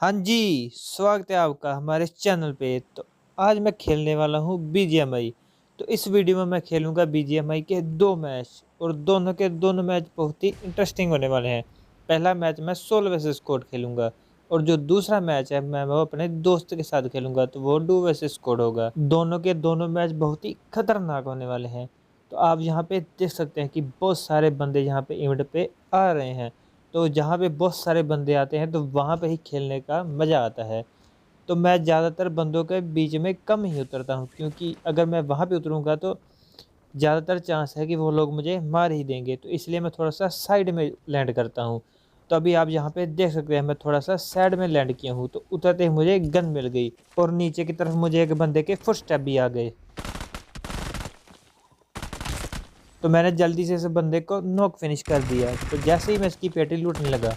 हाँ जी, स्वागत है आपका हमारे चैनल पे। तो आज मैं खेलने वाला हूँ बीजीएमआई। तो इस वीडियो में मैं खेलूँगा बीजीएमआई के 2 मैच और दोनों के दोनों मैच बहुत ही इंटरेस्टिंग होने वाले हैं। पहला मैच मैं सोलो वर्सेस स्क्वाड खेलूँगा और जो दूसरा मैच है मैं वो अपने दोस्त के साथ खेलूँगा, तो वो डू वर्सेस स्क्वाड होगा। दोनों के दोनों मैच बहुत ही खतरनाक होने वाले हैं। तो आप यहाँ पे देख सकते हैं कि बहुत सारे बंदे यहाँ पे इवेंट पे आ रहे हैं। तो जहाँ पे बहुत सारे बंदे आते हैं तो वहाँ पे ही खेलने का मज़ा आता है। तो मैं ज़्यादातर बंदों के बीच में कम ही उतरता हूँ, क्योंकि अगर मैं वहाँ पे उतरूँगा तो ज़्यादातर चांस है कि वो लोग मुझे मार ही देंगे। तो इसलिए मैं थोड़ा-सा साइड में लैंड करता हूँ। तो अभी आप यहाँ पे देख सकते हैं मैं थोड़ा-सा साइड में लैंड किया हूँ, तो उतरते ही मुझे एक गन मिल गई और नीचे की तरफ मुझे एक बंदे के फुटस्टेप भी आ गए। तो मैंने जल्दी से इस बंदे को नॉक फिनिश कर दिया। तो जैसे ही मैं इसकी पेटी लूटने लगा,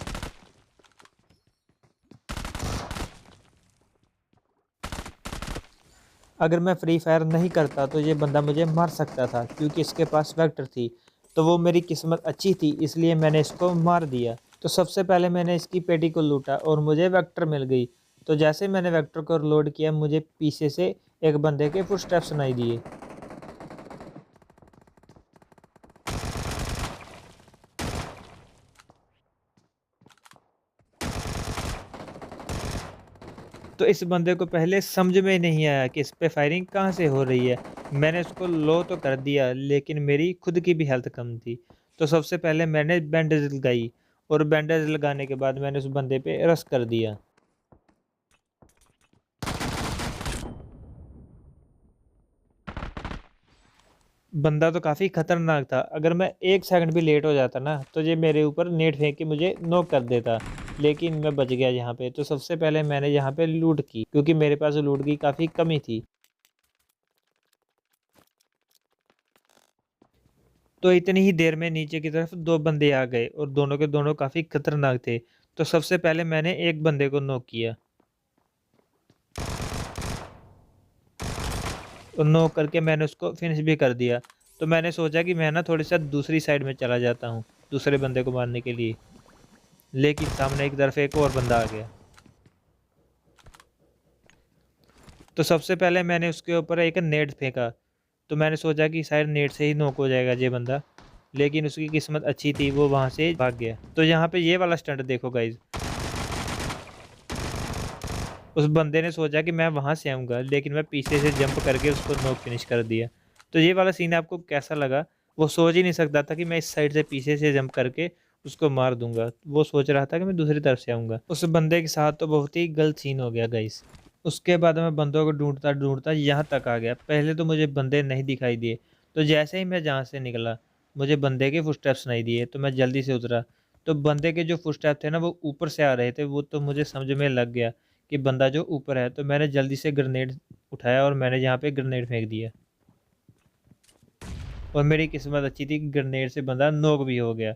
अगर मैं फ्री फायर नहीं करता तो ये बंदा मुझे मार सकता था, क्योंकि इसके पास वेक्टर थी। तो वो मेरी किस्मत अच्छी थी, इसलिए मैंने इसको मार दिया। तो सबसे पहले मैंने इसकी पेटी को लूटा और मुझे वेक्टर मिल गई। तो जैसे मैंने वेक्टर को लोड किया, मुझे पीछे से एक बंदे के फुटस्टेप सुनाई दिए। तो इस बंदे को पहले समझ में नहीं आया कि इस पे फायरिंग कहाँ से हो रही है। मैंने उसको लो तो कर दिया, लेकिन मेरी खुद की भी हेल्थ कम थी। तो सबसे पहले मैंने बैंडेज लगाई और बैंडेज लगाने के बाद मैंने उस बंदे पे रश कर दिया। बंदा तो काफ़ी खतरनाक था। अगर मैं 1 सेकंड भी लेट हो जाता ना, तो ये मेरे ऊपर नेट फेंक के मुझे नॉक कर देता। लेकिन मैं बच गया यहाँ पे। तो सबसे पहले मैंने यहाँ पे लूट की, क्योंकि मेरे पास लूट की काफ़ी कमी थी। तो इतनी ही देर में नीचे की तरफ 2 बंदे आ गए और दोनों के दोनों काफ़ी खतरनाक थे। तो सबसे पहले मैंने एक बंदे को नॉक किया और नॉक करके मैंने उसको फिनिश भी कर दिया। तो मैंने सोचा कि मैं ना थोड़ी-सा दूसरी साइड में चला जाता हूँ, दूसरे बंदे को मारने के लिए। लेकिन सामने की तरफ एक और बंदा आ गया। तो सबसे पहले मैंने उसके ऊपर एक नेट फेंका। तो मैंने सोचा कि शायद नेट से ही नॉक हो जाएगा ये बंदा। लेकिन उसकी किस्मत अच्छी थी, वो वहाँ से भाग गया। तो यहाँ पे ये वाला स्टंट देखो गाइज़। उस बंदे ने सोचा कि मैं वहाँ से आऊँगा, लेकिन मैं पीछे से जंप करके उसको नॉक फिनिश कर दिया। तो ये वाला सीन आपको कैसा लगा? वो सोच ही नहीं सकता था कि मैं इस साइड से पीछे से जंप करके उसको मार दूँगा। वो सोच रहा था कि मैं दूसरी तरफ से आऊँगा। उस बंदे के साथ तो बहुत ही गलत सीन हो गया गाइस। उसके बाद मैं बंदों को ढूँढता-ढूँढता यहाँ तक आ गया। पहले तो मुझे बंदे नहीं दिखाई दिए। तो जैसे ही मैं जहाँ से निकला, मुझे बंदे के फुटस्टेप्स सुनाई दिए, तो मैं जल्दी से उतरा। तो बंदे के जो फुटस्टेप थे ना, वो ऊपर से आ रहे थे। वो तो मुझे समझ में लग गया कि बंदा जो ऊपर है। तो मैंने जल्दी से ग्रेनेड उठाया और मैंने यहाँ पे ग्रेनेड फेंक दिया और मेरी किस्मत अच्छी थी कि ग्रेनेड से बंदा नॉक भी हो गया।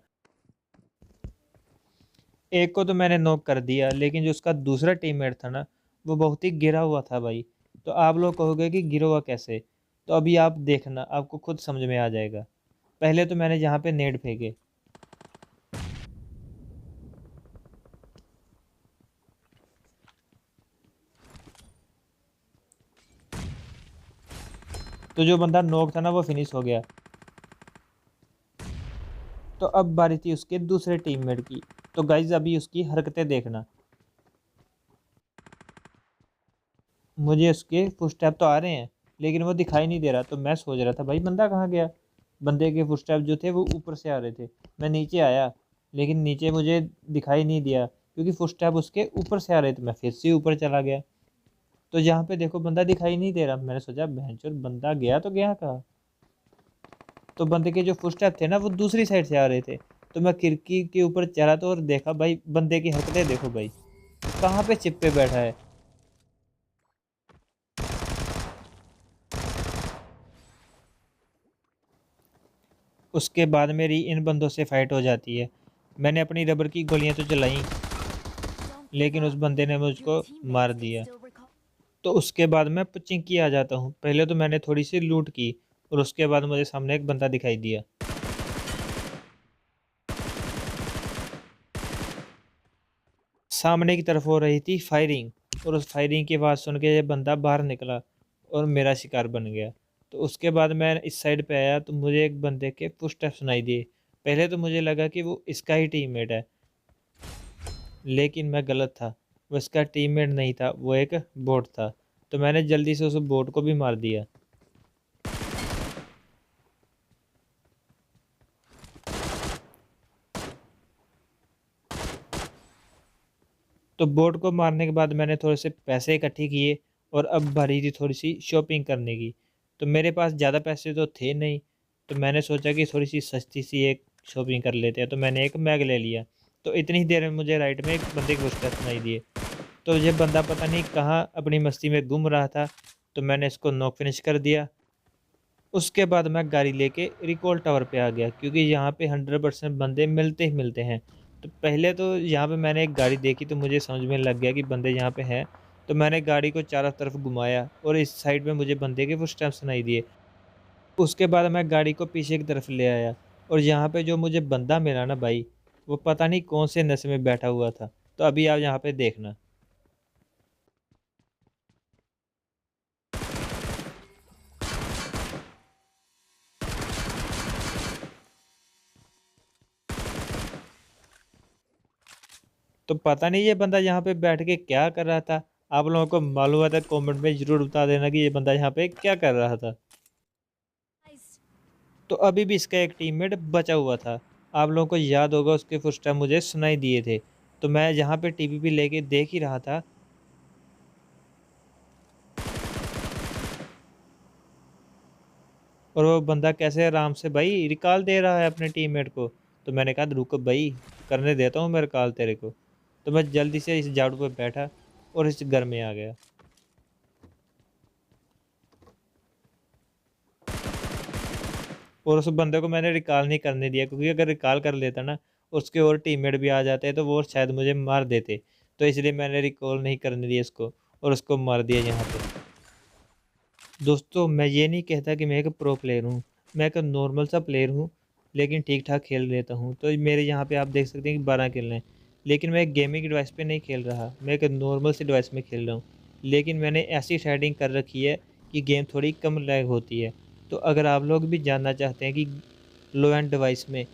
एक को तो मैंने नॉक कर दिया, लेकिन जो उसका दूसरा टीममेट था ना, वो बहुत ही गिरा हुआ था भाई। तो आप लोग कहोगे कि गिरा हुआ कैसे? तो अभी आप देखना, आपको खुद समझ में आ जाएगा। पहले तो मैंने यहाँ पे नेट फेंके, तो जो बंदा नॉक था ना, वो फिनिश हो गया। तो अब बारी थी उसके दूसरे टीममेट की। तो गाइज अभी उसकी हरकतें देखना। मुझे उसके फुटस्टेप तो आ रहे हैं, लेकिन वो दिखाई नहीं दे रहा। तो मैं सोच रहा था भाई बंदा कहाँ गया? बंदे के फुटस्टेप जो थे वो ऊपर से आ रहे थे। मैं नीचे आया, लेकिन नीचे मुझे दिखाई नहीं दिया, क्योंकि फुटस्टेप उसके ऊपर से आ रहे थे। मैं फिर से ऊपर चला गया। तो यहाँ पे देखो बंदा दिखाई नहीं दे रहा। मैंने सोचा भैंचोद बंदा गया तो गया कहाँ? तो बंदे के जो फुटस्टेप थे ना, वो दूसरी साइड से आ रहे थे। तो मैं खिड़की के ऊपर चढ़ा तो और देखा भाई बंदे की हरकतें देखो भाई, कहाँ पे चिप पे बैठा है। उसके बाद मेरी इन बंदों से फाइट हो जाती है। मैंने अपनी रबर की गोलियां तो चलाई, लेकिन उस बंदे ने मुझको मार दिया। तो उसके बाद मैं पचिंकी आ जाता हूँ। पहले तो मैंने थोड़ी सी लूट की और उसके बाद मुझे सामने एक बंदा दिखाई दिया। सामने की तरफ हो रही थी फायरिंग, और उस फायरिंग की आवाज़ सुन के ये बंदा बाहर निकला और मेरा शिकार बन गया। तो उसके बाद मैं इस साइड पे आया तो मुझे एक बंदे के फुटस्टेप सुनाई दिए। पहले तो मुझे लगा कि वो इसका ही टीममेट है, लेकिन मैं गलत था। वो इसका टीममेट नहीं था, वो एक बोट था। तो मैंने जल्दी से उस बोट को भी मार दिया। तो बोट को मारने के बाद मैंने थोड़े से पैसे इकट्ठे किए और अब बारी थी थोड़ी सी शॉपिंग करने की। तो मेरे पास ज़्यादा पैसे तो थे नहीं, तो मैंने सोचा कि थोड़ी सी सस्ती सी एक शॉपिंग कर लेते हैं। तो मैंने एक मैग ले लिया। तो इतनी देर में मुझे राइट में एक बंदे के फुटस्टेप सुनाई दिए। तो ये बंदा पता नहीं कहाँ अपनी मस्ती में घूम रहा था, तो मैंने इसको नॉक फिनिश कर दिया। उसके बाद मैं गाड़ी लेके रिकॉल टावर पे आ गया, क्योंकि यहाँ पे 100% बंदे मिलते ही मिलते हैं। तो पहले तो यहाँ पे मैंने एक गाड़ी देखी तो मुझे समझ में लग गया कि बंदे यहाँ पे हैं। तो मैंने गाड़ी को चारों तरफ घुमाया और इस साइड में मुझे बंदे के फुटस्टेप्स सुनाई दिए। उसके बाद मैं गाड़ी को पीछे की तरफ ले आया, और यहाँ पे जो मुझे बंदा मिला ना भाई, वो पता नहीं कौन से नशे में बैठा हुआ था। तो अभी आप यहाँ पे देखना। तो पता नहीं ये बंदा यहाँ पे बैठ के क्या कर रहा था। आप लोगों को मालूम है तो कमेंट में ज़रूर बता देना कि ये बंदा यहाँ पे क्या कर रहा था। तो अभी भी इसका एक टीममेट बचा हुआ था। आप लोगों को याद होगा उसके फुटस्टेप मुझे सुनाई दिए थे। तो मैं यहाँ पे टीपीपी लेके देख ही रहा था। और वो बंदा कैसे आराम से भाई रिकॉल दे रहा है अपने टीममेट को। तो मैंने कहा रुको भाई, करने देता हूँ मैं रिकॉल तेरे को। तो मैं जल्दी से इस झाड़ू पे बैठा और इस घर में आ गया। और उस बंदे को मैंने रिकॉल नहीं करने दिया, क्योंकि अगर रिकॉल कर लेता ना, उसके और टीममेट भी आ जाते तो वो शायद मुझे मार देते। तो इसलिए मैंने रिकॉल नहीं करने दिया इसको, और उसको मार दिया यहाँ पे। दोस्तों मैं ये नहीं कहता कि मैं एक प्रो प्लेयर हूँ, मैं एक नॉर्मल सा प्लेयर हूँ, लेकिन ठीक ठाक खेल लेता हूँ। तो मेरे यहाँ पे आप देख सकते हैं कि 12 किल हैं। लेकिन मैं एक गेमिंग डिवाइस पे नहीं खेल रहा, मैं एक नॉर्मल सी डिवाइस में खेल रहा हूँ। लेकिन मैंने ऐसी सेटिंग कर रखी है कि गेम थोड़ी कम लैग होती है। तो अगर आप लोग भी जानना चाहते हैं कि लो एंड डिवाइस में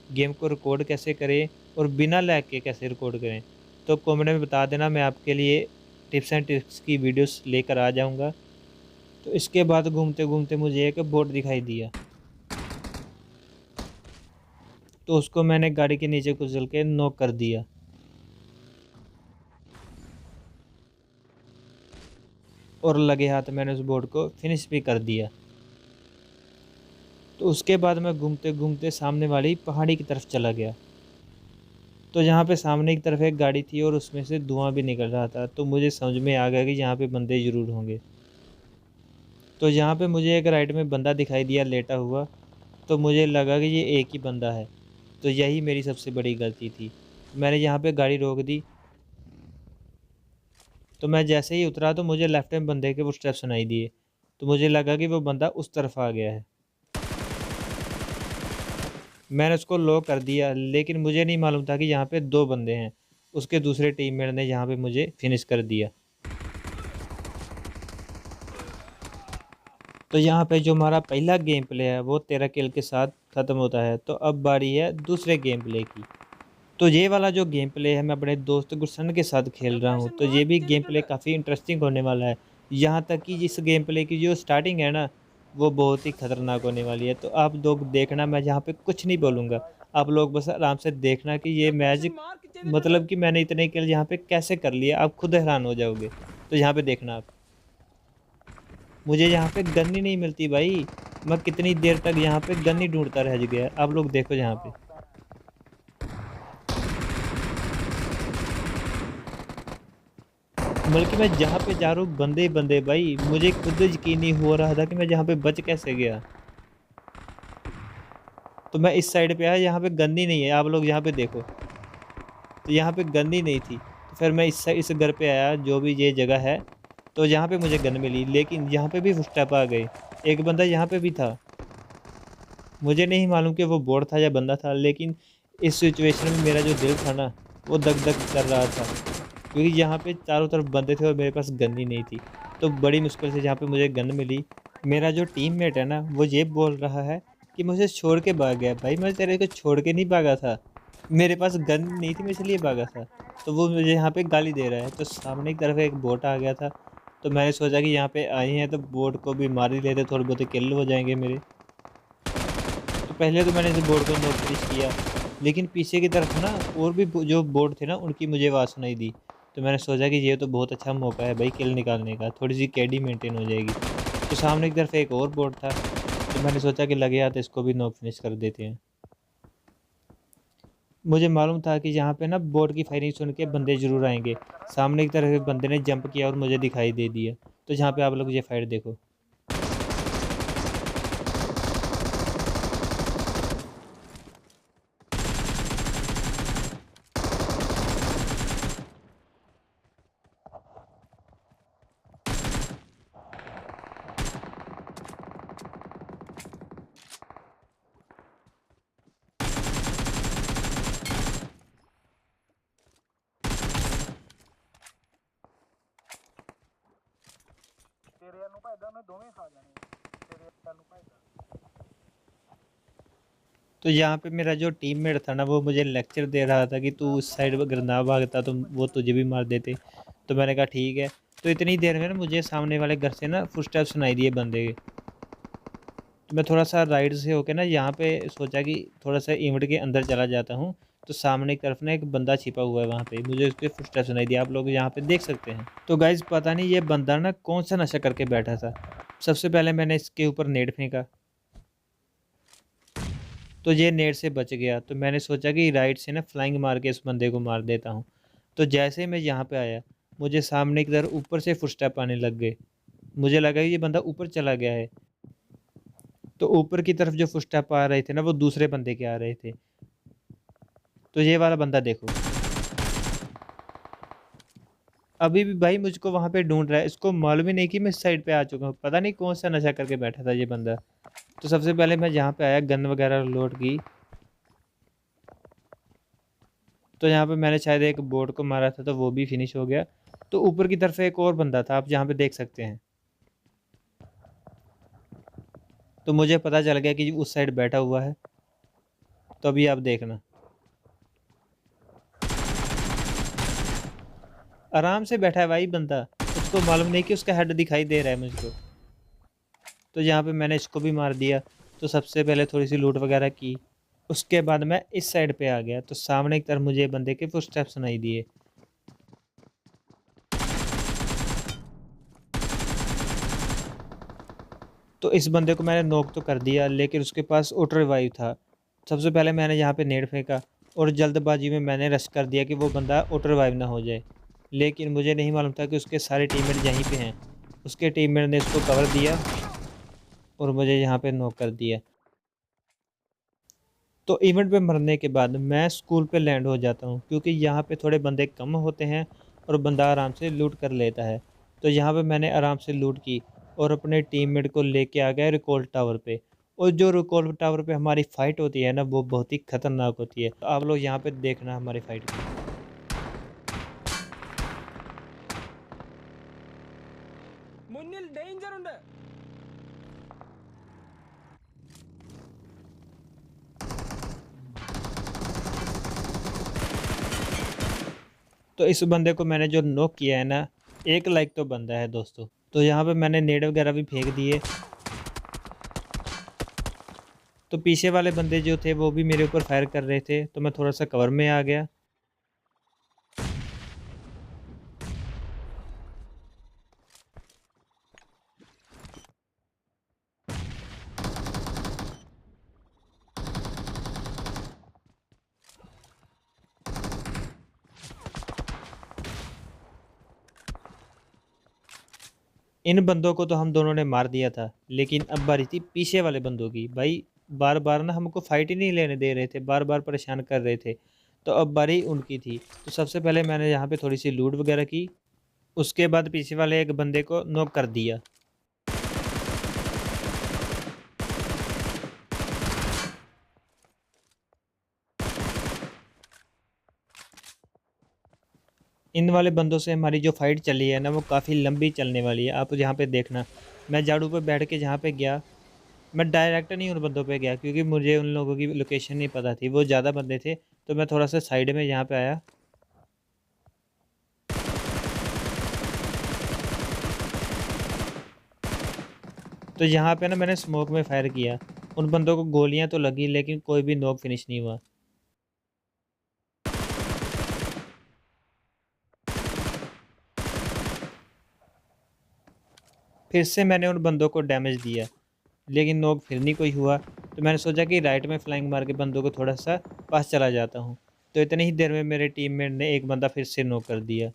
गेम को रिकॉर्ड कैसे करें और बिना लैग के कैसे रिकॉर्ड करें, तो कमेंट में बता देना, मैं आपके लिए टिप्स एंड ट्रिक्स की वीडियोस लेकर आ जाऊंगा। तो इसके बाद घूमते घूमते मुझे एक बोट दिखाई दिया, तो उसको मैंने गाड़ी के नीचे कुचल के नॉक कर दिया। और लगे हाथ मैंने उस बोट को फिनिश भी कर दिया। तो उसके बाद मैं घूमते घूमते सामने वाली पहाड़ी की तरफ चला गया। तो यहाँ पे सामने की तरफ एक गाड़ी थी और उसमें से धुआं भी निकल रहा था। तो मुझे समझ में आ गया कि यहाँ पे बंदे ज़रूर होंगे। तो यहाँ पे मुझे एक राइड में बंदा दिखाई दिया लेटा हुआ। तो मुझे लगा कि ये एक ही बंदा है। तो यही मेरी सबसे बड़ी गलती थी। मैंने यहाँ पे गाड़ी रोक दी। तो मैं जैसे ही उतरा तो मुझे लेफ्ट में बंदे के फुटस्टेप सुनाई दिए। तो मुझे लगा कि वो बंदा उस तरफ आ गया है। मैंने उसको लॉक कर दिया, लेकिन मुझे नहीं मालूम था कि यहाँ पे दो बंदे हैं। उसके दूसरे टीममेट ने यहाँ पे मुझे फिनिश कर दिया। तो यहाँ पे जो हमारा पहला गेम प्ले है वो 13 किल के साथ ख़त्म होता है। तो अब बारी है दूसरे गेम प्ले की। तो ये वाला जो गेम प्ले है मैं अपने दोस्त गुरसन के साथ खेल रहा हूँ। तो ये भी गेम प्ले काफ़ी इंटरेस्टिंग होने वाला है। यहाँ तक कि इस गेम प्ले की जो स्टार्टिंग है ना, वो बहुत ही खतरनाक होने वाली है। तो आप लोग देखना, मैं यहाँ पे कुछ नहीं बोलूँगा, आप लोग बस आराम से देखना कि ये मैच मतलब कि मैंने इतने किल यहाँ पे कैसे कर लिए, आप खुद हैरान हो जाओगे। तो यहाँ पे देखना आप, मुझे यहाँ पे गन ही नहीं मिलती भाई। मैं कितनी देर तक यहाँ पे गन ही ढूंढता रह गया। आप लोग देखो यहाँ पे, बल्कि मैं जहाँ पे जा रहा हूँ बंदे ही बंदे भाई, मुझे खुद यकीन नहीं हो रहा था कि मैं जहाँ पे बच कैसे गया। तो मैं इस साइड पे आया, यहाँ पे गन ही नहीं है, आप लोग यहाँ पे देखो। तो यहाँ पे गन ही नहीं थी। तो फिर मैं इस घर पे आया, जो भी ये जगह है। तो यहाँ पे मुझे गन मिली, लेकिन यहाँ पे भी फुटस्टेप आ गए। एक बंदा यहाँ पे भी था। मुझे नहीं मालूम कि वो बोर्ड था या बंदा था, लेकिन इस सिचुएशन में मेरा जो दिल था ना, वो दग दग कर रहा था, क्योंकि यहाँ पे चारों तरफ बंदे थे और मेरे पास गन ही नहीं थी। तो बड़ी मुश्किल से जहाँ पे मुझे गन मिली, मेरा जो टीममेट है ना वो ये बोल रहा है कि मुझे छोड़ के भाग गया। भाई मैं तेरे को छोड़ के नहीं भागा था, मेरे पास गन नहीं थी, मैं इसलिए भागा था। तो वो मुझे यहाँ पे गाली दे रहा है। तो सामने की तरफ एक बोट आ गया था, तो मैंने सोचा कि यहाँ पे आए हैं तो बोट को भी मार ही लेते, थोड़े बहुत किल हो जाएंगे मेरे। तो पहले तो मैंने इस बोट को नॉक फिनिश किया, लेकिन पीछे की तरफ ना और भी जो बोट थे ना उनकी मुझे आवाज़ सुनाई दी। तो मैंने सोचा कि ये तो बहुत अच्छा मौका है भाई किल निकालने का, थोड़ी सी केडी मेंटेन हो जाएगी। तो सामने की तरफ एक और बोट था, तो मैंने सोचा कि लगे हाथ इसको भी नॉक फिनिश कर देते हैं। मुझे मालूम था कि यहाँ पे ना बोट की फायरिंग सुन के बंदे ज़रूर आएंगे। सामने की तरफ एक बंदे ने जंप किया और मुझे दिखाई दे दिया। तो जहाँ पे आप लोग ये फाइट देखो। ਤੇਰੇ ਵੱਲ ਨੂੰ ਭੱਜਦਾ ਮੈਂ ਦੋਵੇਂ ਖਾ ਜਾਣੇ ਤੇਰੇ ਵੱਲ ਨੂੰ ਭੱਜਦਾ। तो यहाँ पे मेरा जो टीममेट था ना वो मुझे लेक्चर दे रहा था कि तू उस साइड अगर ना भागता तो वो तुझे भी मार देते। तो मैंने कहा ठीक है। तो इतनी देर में ना मुझे सामने वाले घर से ना फुटस्टेप सुनाई दिए बंदे के। तो मैं थोड़ा सा राइट से होके ना यहाँ पे सोचा कि थोड़ा सा इवेंट के अंदर चला जाता हूँ। तो सामने की तरफ ना एक बंदा छिपा हुआ है, वहाँ पे मुझे उसके फुटस्टेप सुनाई दिया, आप लोग यहाँ पे देख सकते हैं। तो गाइज पता नहीं ये बंदा ना कौन सा नशा करके बैठा था। सबसे पहले मैंने इसके ऊपर नेट फेंका, तो ये नेट से बच गया। तो मैंने सोचा कि राइट से ना फ्लाइंग मार के इस बंदे को मार देता हूँ। तो जैसे ही मैं यहाँ पे आया, मुझे सामने की तरफ ऊपर से फुटस्टेप आने लग गए। मुझे लगा कि ये बंदा ऊपर चला गया है। तो ऊपर की तरफ जो फुटस्टेप आ रहे थे ना वो दूसरे बंदे के आ रहे थे। तो ये वाला बंदा देखो, अभी भी भाई मुझको वहाँ पे ढूंढ रहा है। इसको मालूम ही नहीं कि मैं इस साइड पे आ चुका हूँ, पता नहीं कौन सा नशा करके बैठा था ये बंदा। तो सबसे पहले मैं यहाँ पे आया, गन वगैरह लोड की। तो यहाँ पे मैंने शायद एक बोर्ड को मारा था, तो वो भी फिनिश हो गया। तो ऊपर की तरफ एक और बंदा था, आप यहाँ पे देख सकते हैं। तो मुझे पता चल गया कि उस साइड बैठा हुआ है। तो अभी आप देखना, आराम से बैठा है भाई बंदा, उसको मालूम नहीं कि उसका हेड दिखाई दे रहा है मुझको। तो यहाँ पे मैंने इसको भी मार दिया। तो सबसे पहले थोड़ी सी लूट वगैरह की, उसके बाद मैं इस साइड पे आ गया। तो सामने की तरफ मुझे बंदे के फुटस्टेप सुनाई दिए। तो इस बंदे को मैंने नॉक तो कर दिया, लेकिन उसके पास ऑटो रिवाइव था। सबसे पहले मैंने यहाँ पे नेट फेंका और जल्दबाजी में मैंने रश कर दिया कि वो बंदा ऑटो रिवाइव ना हो जाए। लेकिन मुझे नहीं मालूम था कि उसके सारे टीममेट यहीं पे हैं। उसके टीममेट ने इसको कवर दिया और मुझे यहाँ पे नॉक कर दिया। तो इवेंट पे मरने के बाद मैं स्कूल पे लैंड हो जाता हूँ, क्योंकि यहाँ पे थोड़े बंदे कम होते हैं और बंदा आराम से लूट कर लेता है। तो यहाँ पे मैंने आराम से लूट की और अपने टीममेट को लेके आ गया रिकॉल टावर पे। और जो रिकॉल टावर पे हमारी फ़ाइट होती है ना वो बहुत ही ख़तरनाक होती है। तो आप लोग यहाँ पे देखना हमारी फ़ाइट को। മുന്നിൽ ഡേഞ്ചർ ഉണ്ട്. तो इस बंदे को मैंने जो नॉक किया है ना, एक लाइक तो बंदा है दोस्तों। तो यहाँ पे मैंने नेट वगैरह भी फेंक दिए। तो पीछे वाले बंदे जो थे वो भी मेरे ऊपर फायर कर रहे थे, तो मैं थोड़ा सा कवर में आ गया। इन बंदों को तो हम दोनों ने मार दिया था, लेकिन अब बारी थी पीछे वाले बंदों की। भाई बार बार ना हमको फाइट ही नहीं लेने दे रहे थे, बार बार परेशान कर रहे थे। तो अब बारी उनकी थी। तो सबसे पहले मैंने यहाँ पे थोड़ी सी लूट वगैरह की, उसके बाद पीछे वाले एक बंदे को नॉक कर दिया। इन वाले बंदों से हमारी जो फाइट चली है ना वो काफ़ी लंबी चलने वाली है। आप यहाँ पे देखना, मैं झाड़ू पे बैठ के जहाँ पे गया, मैं डायरेक्ट नहीं उन बंदों पे गया क्योंकि मुझे उन लोगों की लोकेशन नहीं पता थी, वो ज़्यादा बंदे थे। तो मैं थोड़ा सा साइड में यहाँ पे आया। तो यहाँ पे ना मैंने स्मोक में फायर किया, उन बंदों को गोलियां तो लगी लेकिन कोई भी नॉक फिनिश नहीं हुआ। फिर से मैंने उन बंदों को डैमेज दिया लेकिन नॉक फिर नहीं कोई हुआ। तो मैंने सोचा कि राइट में फ्लैंक मार के बंदों को थोड़ा सा पास चला जाता हूँ। तो इतनी ही देर में मेरे टीममेट ने एक बंदा फिर से नॉक कर दिया।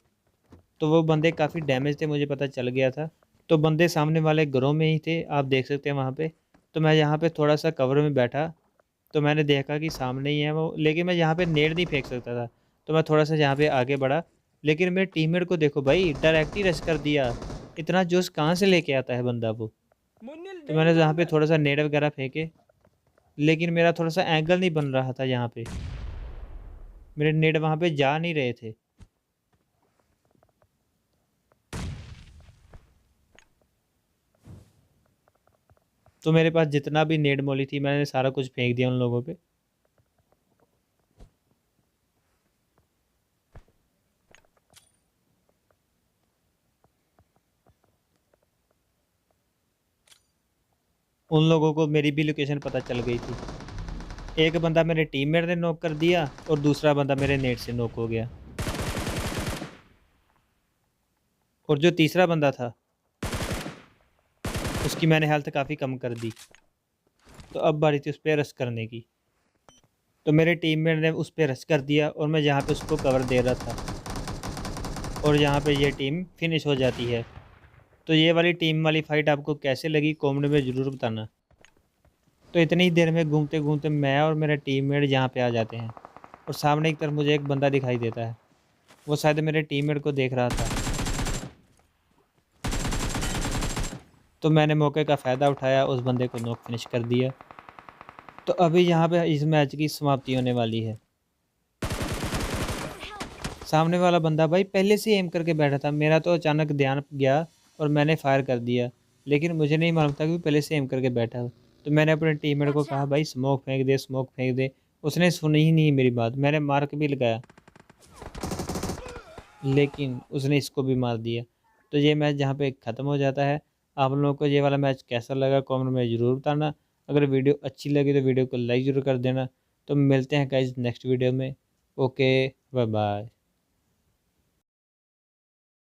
तो वो बंदे काफ़ी डैमेज थे, मुझे पता चल गया था। तो बंदे सामने वाले घरों में ही थे, आप देख सकते हैं वहाँ पे। तो मैं यहाँ पे थोड़ा सा कवर में बैठा, तो मैंने देखा कि सामने ही है वो, लेकिन मैं यहाँ पे नेड नहीं फेंक सकता था। तो मैं थोड़ा सा यहाँ पे आगे बढ़ा, लेकिन मेरे टीममेट को देखो भाई, डायरेक्ट ही रश कर दिया। इतना जोश कहाँ से लेके आता है बंदा वो। तो मैंने यहाँ पे थोड़ा सा नेड वगैरह फेंके, लेकिन मेरा थोड़ा सा एंगल नहीं बन रहा था यहाँ पे, मेरे नेड वहाँ पे जा नहीं रहे थे। तो मेरे पास जितना भी नेड मोली थी मैंने सारा कुछ फेंक दिया उन लोगों पे। उन लोगों को मेरी भी लोकेशन पता चल गई थी। एक बंदा मेरे टीममेट ने नॉक कर दिया और दूसरा बंदा मेरे नेट से नॉक हो गया। और जो तीसरा बंदा था उसकी मैंने हेल्थ काफ़ी कम कर दी। तो अब बारी थी उस पर रश करने की। तो मेरे टीममेट ने उस पर रश कर दिया और मैं यहाँ पे उसको कवर दे रहा था, और यहाँ पे ये टीम फिनिश हो जाती है। तो ये वाली टीम वाली फ़ाइट आपको कैसे लगी कमेंट में ज़रूर बताना। तो इतनी ही देर में घूमते घूमते मैं और मेरा टीममेट यहाँ पे आ जाते हैं, और सामने की तरफ मुझे एक बंदा दिखाई देता है। वो शायद मेरे टीममेट को देख रहा था। तो मैंने मौके का फ़ायदा उठाया, उस बंदे को नॉक फिनिश कर दिया। तो अभी यहाँ पे इस मैच की समाप्ति होने वाली है। सामने वाला बंदा भाई पहले से एम करके बैठा था, मेरा तो अचानक ध्यान गया और मैंने फायर कर दिया, लेकिन मुझे नहीं मालूम था कि वो पहले से एम करके बैठा। तो मैंने अपने टीममेट को कहा भाई स्मोक फेंक दे, स्मोक फेंक दे। उसने सुनी ही नहीं मेरी बात, मैंने मार्क भी लगाया लेकिन उसने इसको भी मार दिया। तो ये मैच जहाँ पे ख़त्म हो जाता है। आप लोगों को ये वाला मैच कैसा लगा कमेंट में ज़रूर बताना। अगर वीडियो अच्छी लगी तो वीडियो को लाइक ज़रूर कर देना। तो मिलते हैं गाइस नेक्स्ट वीडियो में। Okay, bye bye.